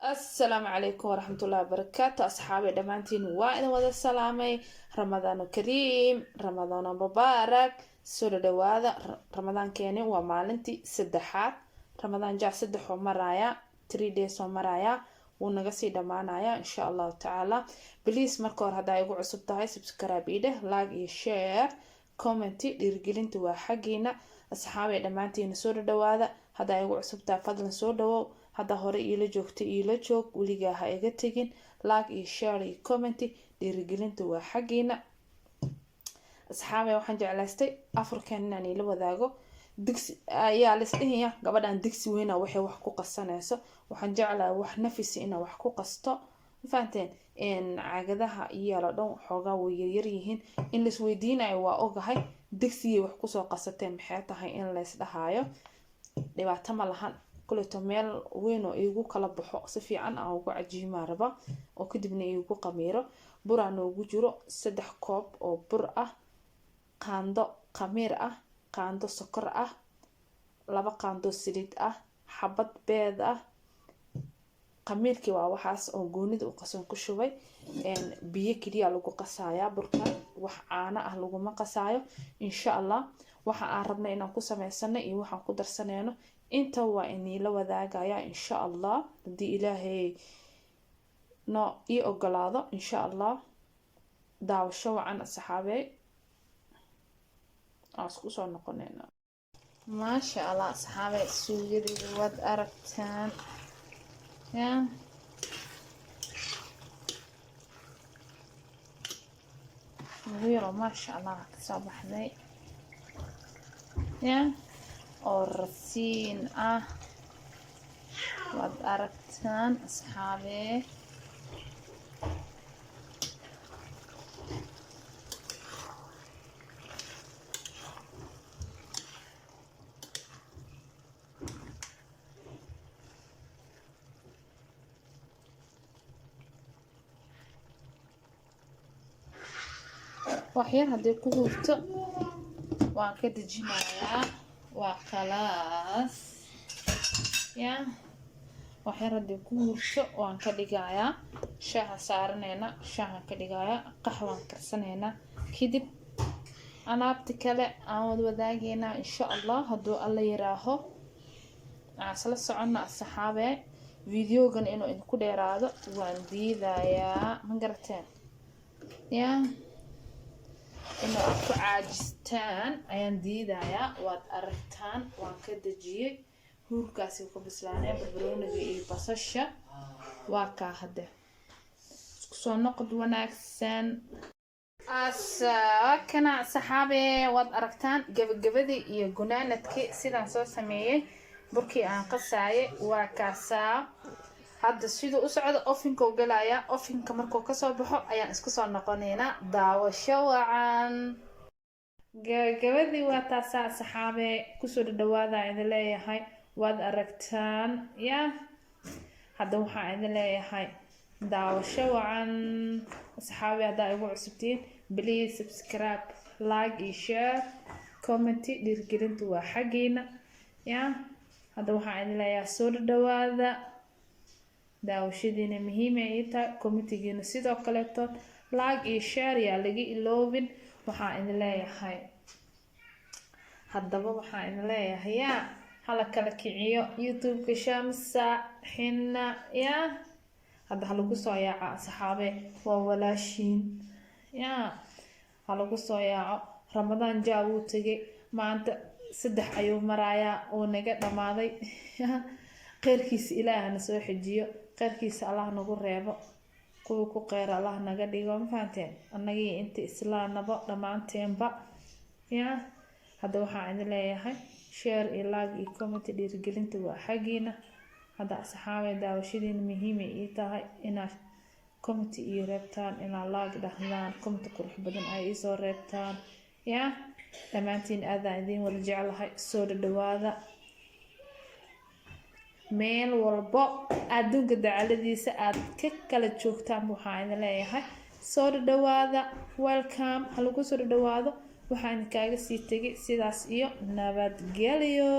السلام عليكم ورحمة الله وبركاته أصحابي دمانتين وإذا وذا السلامي رمضان كريم رمضان مبارك سورة دواذا رمضان كيني ومالنتي سدحات رمضان جاء سدح ومرايا 3 days ومرايا ونغسي دمانايا إن شاء الله تعالى بليس مركور هدا يقو عصب تاهي سبسكرايب إيده لايك شير كومنتي ديرجلين توا حقينا أصحابي دمانتين سورة دواذا هدا يقو عصب تاهي فضلا سورة دواذا hadda hore iila joogta iila joog weligaa ha iga tegin like iyo share iyo commenti dhiirigelinta waa xaggiina asxaabay waxaan jeclaystay afurkan inaan ila wadaago digsi ayaa la isdhihiya gabadhan digsi weyna waxay wax ku qasanayso waxaan jeclahay wax nafis inaan wax ku qasto faanteen in caagadaha iyo la dhan xoogaa way yar yihiin in la isweydiinayo waa ogahay digsiga wax ku soo qasateen maxay tahay in la isdhahayo dhibaato ma lahan كلتو ميل وينو ايغو كلا بخو si fiican aan ugu cajiima raba oo kadibna iigu qamiiro bur aan ugu jiro 3 koob oo bur ah qaando qamiir ah qaando sokor ah 2 qaando saliid ah xabad beed ah qamiirkii waa waxaas oo goonida u qasan ku shubay biyo kaliya lagu qasaaya burka wax caana ah lagu ma qasaayo insha Allah waxa aan rabnaa inaan ku sameysano iyo waxaan ku darsanayno inta waa inii la wadaagaya insha Allah hadii Ilaahay no ii ogolaado insha Allah daawasho wacan asxaabay asku soo noqonayna ma sha Allah asxaabay suugada wad aragtaan ya ma sha Allah soo baxday ya orsiin wad aragtaan asxaabee waxyar hadii ku hurto waan ka dejinayaa وخلاص يا وحردي كورشو وان كدغايا شاها سارنينا شاها كدغايا قهوه كرسنينا كدب انا ابتكله aan wadaagayna insha Allah haduu alla yaraaho asla socona asxaabe videogan inuu idinku dheeraado waan diidayaa ma garateen ya inuu ku caajistaan ayaan diidayaa waad aragtaan waan ka dajiyay huurkaasi ku bislaanay barbarooniga iyo basasha waa ka hadda isku soo noqod wanaagsan kana saxaabe waad aragtaan gabagabadii iyo gunaanadkii sidaan soo sameeyay burkii aan qasaayay waa kaasaa hadda sidoo u socdo ofinka galaya ofinka markuu ka soo baxo ayaan isku soo noqoneena daawasho wacan gabadii waa taasa saxaabe ku soo dhawaada idin leeyahay waad aragtaan ya hadda waxa idin leeyahay daawasho wacan saxaabe hadda igu cusubtiin please subscribe like iyo share comment dhiirgelintu waa xageena ya hadda waxa idin leeyahay soo dhawaada daawashadiina muhiim ay tahay committee-giina sidoo kale like iyo share ya laga iloobin waxa idin leeyahay haddaba waxa idin leeyahay ya hala kala kiciyo YouTube-ka Shamsa Xina ya hadda lagu soo yaaca asxaabe waa walaashin ya lagu soo yaaco Ramadan jaa uu tagay maanta 3 ayuu maraaya oo naga dhamaaday qeyrkiisa Ilaahna soo xijiyo qeyrkiisa Allah nagu reebo kuwa ku qeyr Allah naga dhigo ma fahanteen annagii inta islaanaba dhamaanteenba ya hadda waxa idin leeyahay share iyo like iyo comment dhiirigelinta waa xageena hadda asxaabe daawashadiina muhiim ay tahay inaad comment iyo reebtaan inaad like dhahdaan comment qurux badan ay soo reebtaan ya dhamaantiin aad idin wada jecelahay soo dhawaada meel walbo adduunka dacaladiisa aad ka kala joogtaan waxaan idin leeyahay soo dhawaada welcome halagu soo dhawaado waxaan kaaga sii tagay sidaas iyo nabadgelyo